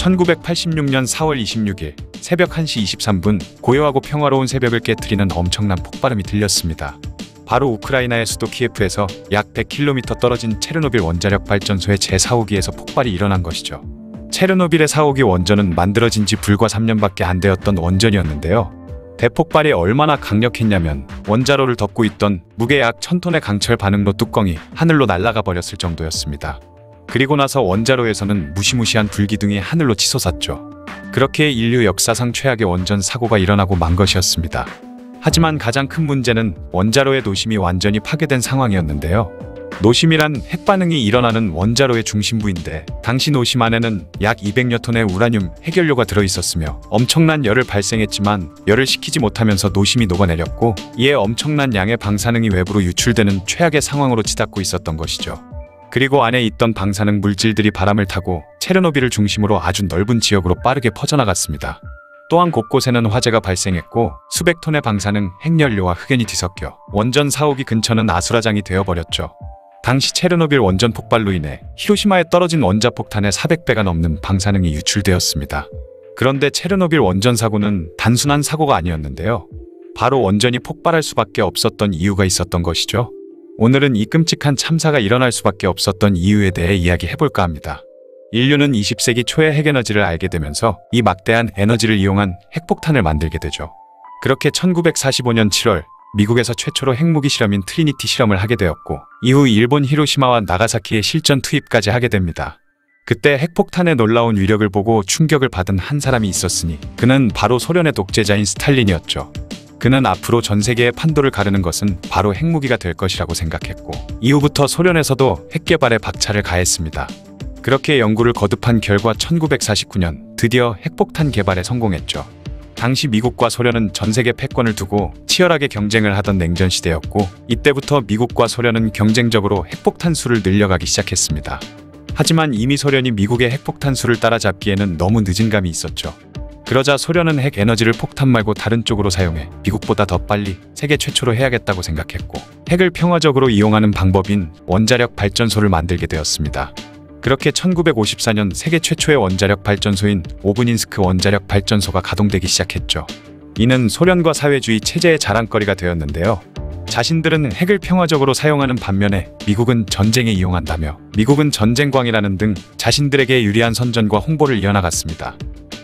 1986년 4월 26일 새벽 1시 23분 고요하고 평화로운 새벽을 깨트리는 엄청난 폭발음이 들렸습니다. 바로 우크라이나의 수도 키예프에서 약 100km 떨어진 체르노빌 원자력 발전소의 제4호기에서 폭발이 일어난 것이죠. 체르노빌의 4호기 원전은 만들어진 지 불과 3년밖에 안 되었던 원전이었는데요. 대폭발이 얼마나 강력했냐면 원자로를 덮고 있던 무게 약 1000톤의 강철 반응로 뚜껑이 하늘로 날아가 버렸을 정도였습니다. 그리고 나서 원자로에서는 무시무시한 불기둥이 하늘로 치솟았죠. 그렇게 인류 역사상 최악의 원전 사고가 일어나고 만 것이었습니다. 하지만 가장 큰 문제는 원자로의 노심이 완전히 파괴된 상황이었는데요. 노심이란 핵반응이 일어나는 원자로의 중심부인데 당시 노심 안에는 약 200여 톤의 우라늄 핵연료가 들어있었으며 엄청난 열을 발생했지만 열을 식히지 못하면서 노심이 녹아내렸고 이에 엄청난 양의 방사능이 외부로 유출되는 최악의 상황으로 치닫고 있었던 것이죠. 그리고 안에 있던 방사능 물질들이 바람을 타고 체르노빌을 중심으로 아주 넓은 지역으로 빠르게 퍼져나갔습니다. 또한 곳곳에는 화재가 발생했고 수백 톤의 방사능, 핵연료와 흑연이 뒤섞여 원전 4호기 근처는 아수라장이 되어버렸죠. 당시 체르노빌 원전 폭발로 인해 히로시마에 떨어진 원자폭탄의 400배가 넘는 방사능이 유출되었습니다. 그런데 체르노빌 원전 사고는 단순한 사고가 아니었는데요. 바로 원전이 폭발할 수밖에 없었던 이유가 있었던 것이죠. 오늘은 이 끔찍한 참사가 일어날 수밖에 없었던 이유에 대해 이야기해볼까 합니다. 인류는 20세기 초에 핵에너지를 알게 되면서 이 막대한 에너지를 이용한 핵폭탄을 만들게 되죠. 그렇게 1945년 7월 미국에서 최초로 핵무기 실험인 트리니티 실험을 하게 되었고 이후 일본 히로시마와 나가사키에 실전 투입까지 하게 됩니다. 그때 핵폭탄의 놀라운 위력을 보고 충격을 받은 한 사람이 있었으니 그는 바로 소련의 독재자인 스탈린이었죠. 그는 앞으로 전 세계의 판도를 가르는 것은 바로 핵무기가 될 것이라고 생각했고 이후부터 소련에서도 핵 개발에 박차를 가했습니다. 그렇게 연구를 거듭한 결과 1949년 드디어 핵폭탄 개발에 성공했죠. 당시 미국과 소련은 전 세계 패권을 두고 치열하게 경쟁을 하던 냉전 시대였고 이때부터 미국과 소련은 경쟁적으로 핵폭탄 수를 늘려가기 시작했습니다. 하지만 이미 소련이 미국의 핵폭탄 수를 따라잡기에는 너무 늦은 감이 있었죠. 그러자 소련은 핵 에너지를 폭탄 말고 다른 쪽으로 사용해 미국보다 더 빨리 세계 최초로 해야겠다고 생각했고 핵을 평화적으로 이용하는 방법인 원자력 발전소를 만들게 되었습니다. 그렇게 1954년 세계 최초의 원자력 발전소인 오브닌스크 원자력 발전소가 가동되기 시작했죠. 이는 소련과 사회주의 체제의 자랑거리가 되었는데요. 자신들은 핵을 평화적으로 사용하는 반면에 미국은 전쟁에 이용한다며 미국은 전쟁광이라는 등 자신들에게 유리한 선전과 홍보를 이어나갔습니다.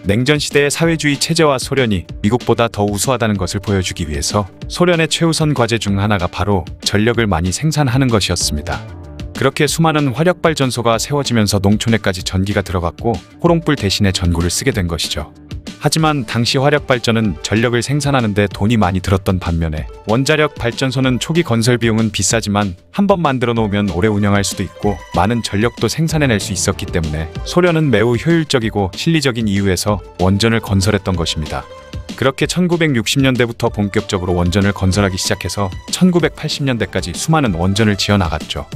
냉전 시대의 사회주의 체제와 소련이 미국보다 더 우수하다는 것을 보여주기 위해서 소련의 최우선 과제 중 하나가 바로 전력을 많이 생산하는 것이었습니다. 그렇게 수많은 화력발전소가 세워지면서 농촌에까지 전기가 들어갔고 호롱불 대신에 전구를 쓰게 된 것이죠. 하지만 당시 화력발전은 전력을 생산하는데 돈이 많이 들었던 반면에 원자력 발전소는 초기 건설 비용은 비싸지만 한번 만들어 놓으면 오래 운영할 수도 있고 많은 전력도 생산해낼 수 있었기 때문에 소련은 매우 효율적이고 실리적인 이유에서 원전을 건설했던 것입니다. 그렇게 1960년대부터 본격적으로 원전을 건설하기 시작해서 1980년대까지 수많은 원전을 지어나갔죠.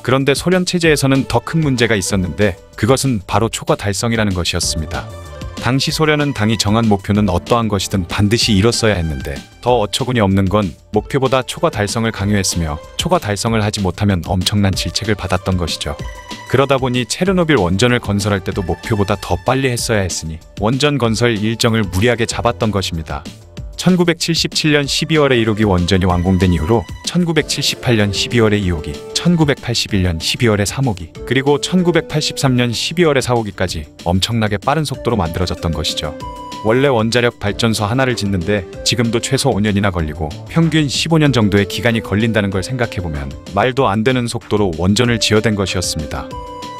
그런데 소련 체제에서는 더 큰 문제가 있었는데 그것은 바로 초과 달성이라는 것이었습니다. 당시 소련은 당이 정한 목표는 어떠한 것이든 반드시 이뤘어야 했는데 더 어처구니 없는 건 목표보다 초과 달성을 강요했으며 초과 달성을 하지 못하면 엄청난 질책을 받았던 것이죠. 그러다 보니 체르노빌 원전을 건설할 때도 목표보다 더 빨리 했어야 했으니 원전 건설 일정을 무리하게 잡았던 것입니다. 1977년 12월에 1호기 원전이 완공된 이후로 1978년 12월에 2호기, 1981년 12월에 3호기, 그리고 1983년 12월에 4호기까지 엄청나게 빠른 속도로 만들어졌던 것이죠. 원래 원자력 발전소 하나를 짓는데 지금도 최소 5년이나 걸리고 평균 15년 정도의 기간이 걸린다는 걸 생각해보면 말도 안 되는 속도로 원전을 지어댄 것이었습니다.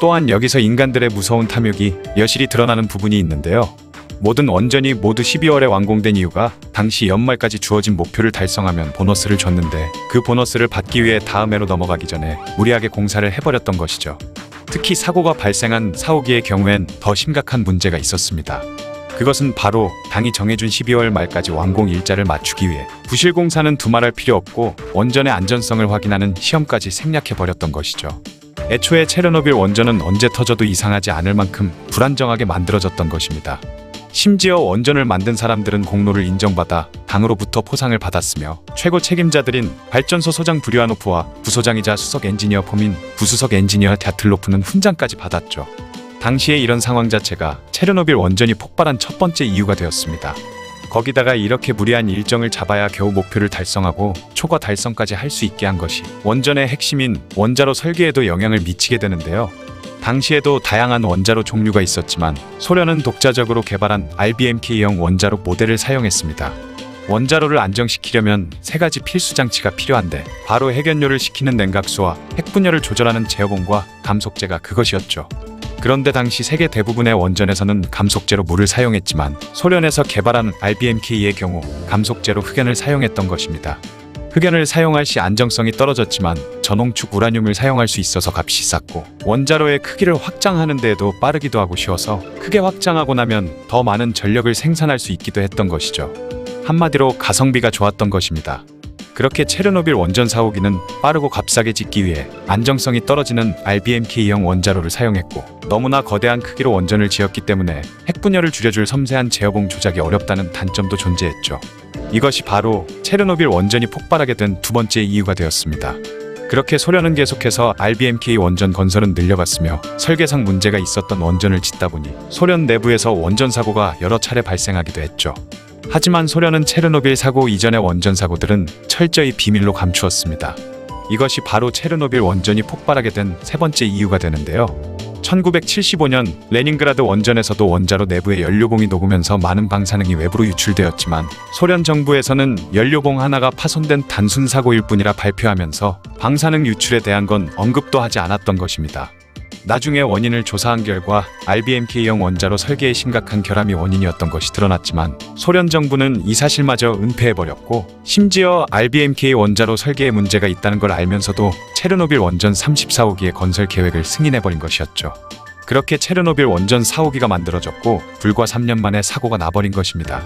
또한 여기서 인간들의 무서운 탐욕이 여실히 드러나는 부분이 있는데요. 모든 원전이 모두 12월에 완공된 이유가 당시 연말까지 주어진 목표를 달성하면 보너스를 줬는데 그 보너스를 받기 위해 다음 해로 넘어가기 전에 무리하게 공사를 해버렸던 것이죠. 특히 사고가 발생한 4호기의 경우엔 더 심각한 문제가 있었습니다. 그것은 바로 당이 정해준 12월 말까지 완공 일자를 맞추기 위해 부실 공사는 두말할 필요 없고 원전의 안전성을 확인하는 시험까지 생략해버렸던 것이죠. 애초에 체르노빌 원전은 언제 터져도 이상하지 않을 만큼 불안정하게 만들어졌던 것입니다. 심지어 원전을 만든 사람들은 공로를 인정받아 당으로부터 포상을 받았으며 최고 책임자들인 발전소 소장 브류아노프와 부소장이자 수석 엔지니어 폼인 부수석 엔지니어 갸틀로프는 훈장까지 받았죠. 당시에 이런 상황 자체가 체르노빌 원전이 폭발한 첫 번째 이유가 되었습니다. 거기다가 이렇게 무리한 일정을 잡아야 겨우 목표를 달성하고 초과 달성까지 할 수 있게 한 것이 원전의 핵심인 원자로 설계에도 영향을 미치게 되는데요. 당시에도 다양한 원자로 종류가 있었지만 소련은 독자적으로 개발한 RBMK형 원자로 모델을 사용했습니다. 원자로를 안정시키려면 세 가지 필수 장치가 필요한데 바로 핵연료를 식히는 냉각수와 핵분열을 조절하는 제어봉과 감속재가 그것이었죠. 그런데 당시 세계 대부분의 원전에서는 감속재로 물을 사용했지만 소련에서 개발한 RBMK의 경우 감속재로 흑연을 사용했던 것입니다. 흑연을 사용할 시 안정성이 떨어졌지만 전홍축 우라늄을 사용할 수 있어서 값이 쌌고 원자로의 크기를 확장하는 데에도 빠르기도 하고 쉬워서 크게 확장하고 나면 더 많은 전력을 생산할 수 있기도 했던 것이죠. 한마디로 가성비가 좋았던 것입니다. 그렇게 체르노빌 원전 사호기는 빠르고 값싸게 짓기 위해 안정성이 떨어지는 RBMK형 원자로를 사용했고 너무나 거대한 크기로 원전을 지었기 때문에 핵분열을 줄여줄 섬세한 제어봉 조작이 어렵다는 단점도 존재했죠. 이것이 바로 체르노빌 원전이 폭발하게 된 두 번째 이유가 되었습니다. 그렇게 소련은 계속해서 RBMK 원전 건설은 늘려갔으며 설계상 문제가 있었던 원전을 짓다 보니 소련 내부에서 원전 사고가 여러 차례 발생하기도 했죠. 하지만 소련은 체르노빌 사고 이전의 원전 사고들은 철저히 비밀로 감추었습니다. 이것이 바로 체르노빌 원전이 폭발하게 된 세 번째 이유가 되는데요. 1975년 레닌그라드 원전에서도 원자로 내부의 연료봉이 녹으면서 많은 방사능이 외부로 유출되었지만 소련 정부에서는 연료봉 하나가 파손된 단순 사고일 뿐이라 발표하면서 방사능 유출에 대한 건 언급도 하지 않았던 것입니다. 나중에 원인을 조사한 결과 RBMK형 원자로 설계의 심각한 결함이 원인이었던 것이 드러났지만 소련 정부는 이 사실마저 은폐해버렸고 심지어 RBMK 원자로 설계에 문제가 있다는 걸 알면서도 체르노빌 원전 34호기의 건설 계획을 승인해버린 것이었죠. 그렇게 체르노빌 원전 4호기가 만들어졌고 불과 3년 만에 사고가 나버린 것입니다.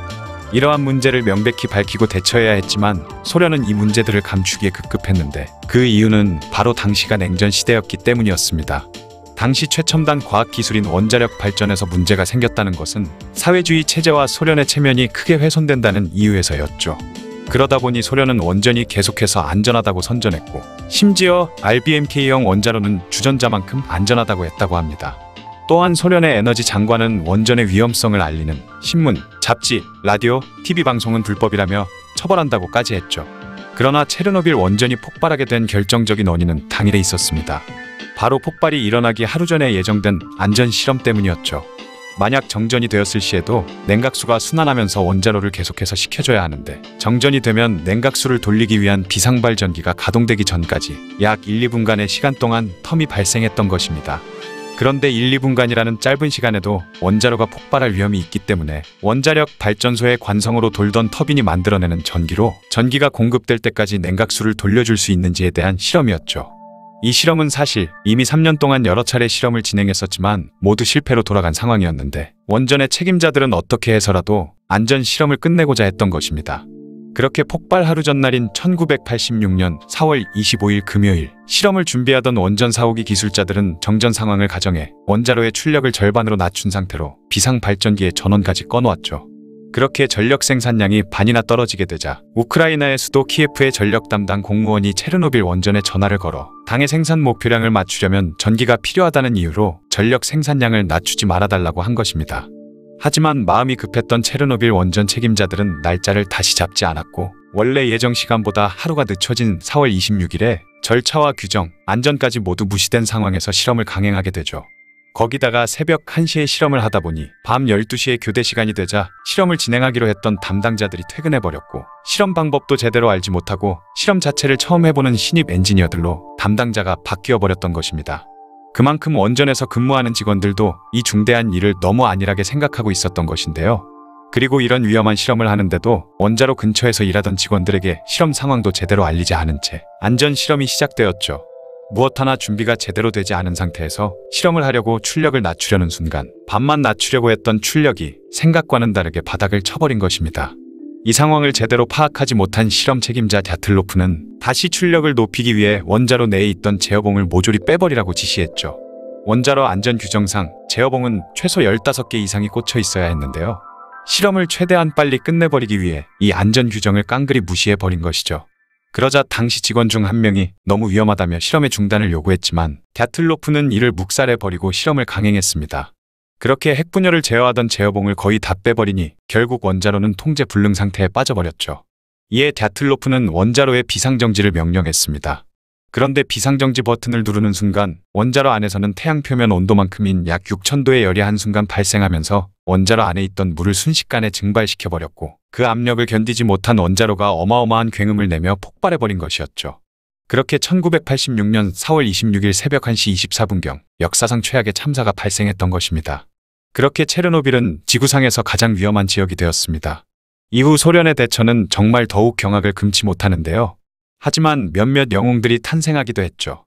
이러한 문제를 명백히 밝히고 대처해야 했지만 소련은 이 문제들을 감추기에 급급했는데 그 이유는 바로 당시가 냉전 시대였기 때문이었습니다. 당시 최첨단 과학기술인 원자력 발전에서 문제가 생겼다는 것은 사회주의 체제와 소련의 체면이 크게 훼손된다는 이유에서였죠. 그러다 보니 소련은 원전이 계속해서 안전하다고 선전했고 심지어 RBMK형 원자로는 주전자만큼 안전하다고 했다고 합니다. 또한 소련의 에너지 장관은 원전의 위험성을 알리는 신문, 잡지, 라디오, TV 방송은 불법이라며 처벌한다고까지 했죠. 그러나 체르노빌 원전이 폭발하게 된 결정적인 원인은 당일에 있었습니다. 바로 폭발이 일어나기 하루 전에 예정된 안전 실험 때문이었죠. 만약 정전이 되었을 시에도 냉각수가 순환하면서 원자로를 계속해서 식혀줘야 하는데 정전이 되면 냉각수를 돌리기 위한 비상발전기가 가동되기 전까지 약 1-2분간의 시간 동안 텀이 발생했던 것입니다. 그런데 1-2분간이라는 짧은 시간에도 원자로가 폭발할 위험이 있기 때문에 원자력 발전소의 관성으로 돌던 터빈이 만들어내는 전기로 전기가 공급될 때까지 냉각수를 돌려줄 수 있는지에 대한 실험이었죠. 이 실험은 사실 이미 3년 동안 여러 차례 실험을 진행했었지만 모두 실패로 돌아간 상황이었는데 원전의 책임자들은 어떻게 해서라도 안전 실험을 끝내고자 했던 것입니다. 그렇게 폭발 하루 전날인 1986년 4월 25일 금요일 실험을 준비하던 원전 4호기 기술자들은 정전 상황을 가정해 원자로의 출력을 절반으로 낮춘 상태로 비상 발전기의 전원까지 꺼놓았죠. 그렇게 전력 생산량이 반이나 떨어지게 되자 우크라이나의 수도 키예프의 전력 담당 공무원이 체르노빌 원전에 전화를 걸어 당의 생산 목표량을 맞추려면 전기가 필요하다는 이유로 전력 생산량을 낮추지 말아달라고 한 것입니다. 하지만 마음이 급했던 체르노빌 원전 책임자들은 날짜를 다시 잡지 않았고 원래 예정 시간보다 하루가 늦춰진 4월 26일에 절차와 규정, 안전까지 모두 무시된 상황에서 실험을 강행하게 되죠. 거기다가 새벽 1시에 실험을 하다 보니 밤 12시에 교대 시간이 되자 실험을 진행하기로 했던 담당자들이 퇴근해버렸고 실험 방법도 제대로 알지 못하고 실험 자체를 처음 해보는 신입 엔지니어들로 담당자가 바뀌어버렸던 것입니다. 그만큼 원전에서 근무하는 직원들도 이 중대한 일을 너무 안일하게 생각하고 있었던 것인데요. 그리고 이런 위험한 실험을 하는데도 원자로 근처에서 일하던 직원들에게 실험 상황도 제대로 알리지 않은 채 안전 실험이 시작되었죠. 무엇 하나 준비가 제대로 되지 않은 상태에서 실험을 하려고 출력을 낮추려는 순간 반만 낮추려고 했던 출력이 생각과는 다르게 바닥을 쳐버린 것입니다. 이 상황을 제대로 파악하지 못한 실험 책임자 갸틀로프는 다시 출력을 높이기 위해 원자로 내에 있던 제어봉을 모조리 빼버리라고 지시했죠. 원자로 안전 규정상 제어봉은 최소 15개 이상이 꽂혀 있어야 했는데요. 실험을 최대한 빨리 끝내버리기 위해 이 안전 규정을 깡그리 무시해버린 것이죠. 그러자 당시 직원 중 한 명이 너무 위험하다며 실험의 중단을 요구했지만 갸틀로프는 이를 묵살해버리고 실험을 강행했습니다. 그렇게 핵분열을 제어하던 제어봉을 거의 다 빼버리니 결국 원자로는 통제 불능 상태에 빠져버렸죠. 이에 갸틀로프는 원자로의 비상정지를 명령했습니다. 그런데 비상정지 버튼을 누르는 순간 원자로 안에서는 태양 표면 온도만큼인 약 6000도의 열이 한순간 발생하면서 원자로 안에 있던 물을 순식간에 증발시켜버렸고 그 압력을 견디지 못한 원자로가 어마어마한 굉음을 내며 폭발해버린 것이었죠. 그렇게 1986년 4월 26일 새벽 1시 24분경 역사상 최악의 참사가 발생했던 것입니다. 그렇게 체르노빌은 지구상에서 가장 위험한 지역이 되었습니다. 이후 소련의 대처는 정말 더욱 경악을 금치 못하는데요. 하지만 몇몇 영웅들이 탄생하기도 했죠.